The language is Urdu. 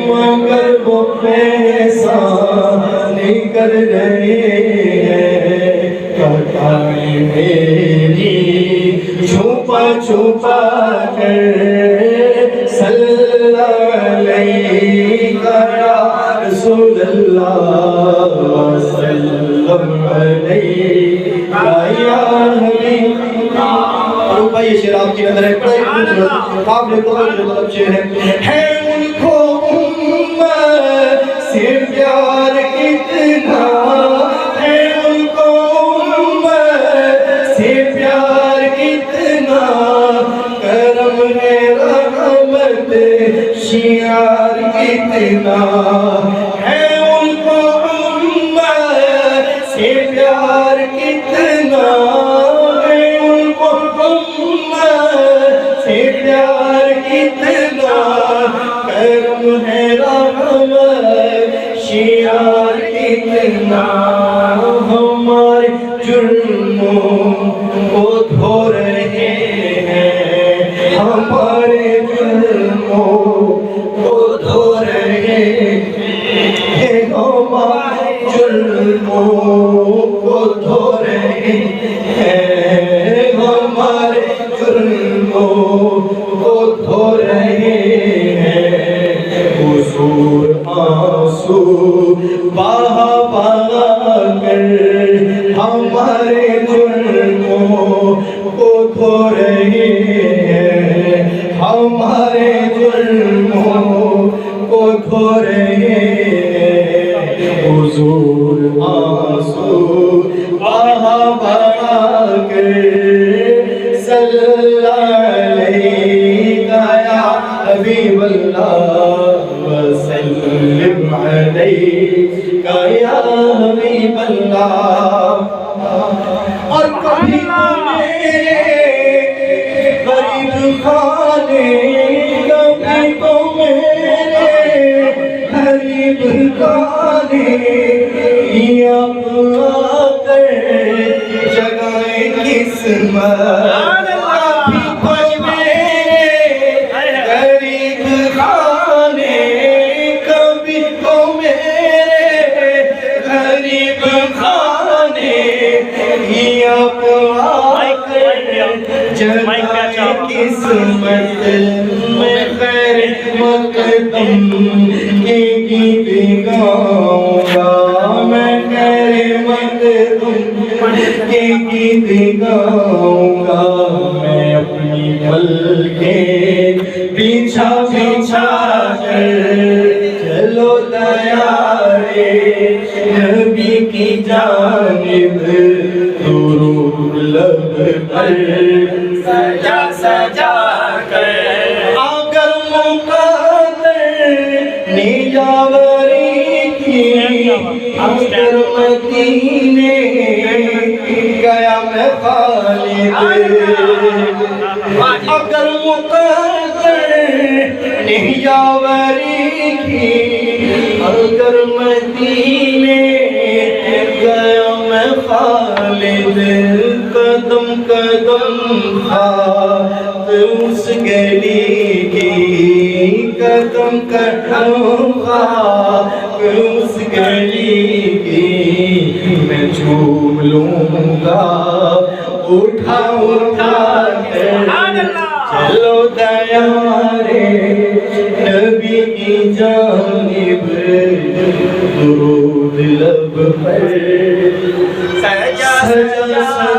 مگر وہ پیسہ نہیں کر رہے ہیں کٹائیں میری چھپا چھپا کر صلی اللہ علیہ یا رسول اللہ وسلم علیہ یا حبیب اور بھائی یہ شعر آپ کی نظر ہے بڑے خوبصورت قابل طلب شعر ہے ان کو امت سے پیار کتنا ہے ان کو امت سے پیار کتنا کرم ہے رحمت شیار کتنا ہے ان کو امت سے پیار کتنا سے پیار کتنا کرم ہے رحمت شیار کتنا ہمارے جرموں کو دھو رہے ہیں ہمارے جرموں کو دھو رہے ہیں ہمارے جرموں کو دھو رہے ہیں ہمارے جرموں کو دھو رہے ہیں حضور آنسو بہا بہا کر ہمارے جرموں کو دھو رہے ہیں ہمارے جرموں کو دھو رہے ہیں حضور آنسو بہا بہا کر صلی اللہ علیہ یا حبیب اللہ وسلم علیہ یا حبیب اللہ اور کبھی تو میرے غریب خانے کبھی تو میرے غریب خانے آپ آ کر جگائیں قسمت قسمت میں خیر مقدم کے گیت گاؤں گا میں خیر مقدم کے گیت گاؤں گا میں اپنی پل کے پیچھا پیچھا کر چلو دیارے نبی کی جانب درود لب پر سجا سجا کر اگر مقدر نیجاوری کی اگر مدینے گیا میں خالد اگر مقدر نیجاوری کی اگر مدینے گیا میں خالد قدم قدم خاک اس گلی کی قدم قدم خاک اس گلی کی میں چوم لوں گا اٹھا اٹھا کر چلو دیارے نبی کی جانب درود لب پر سجا سجا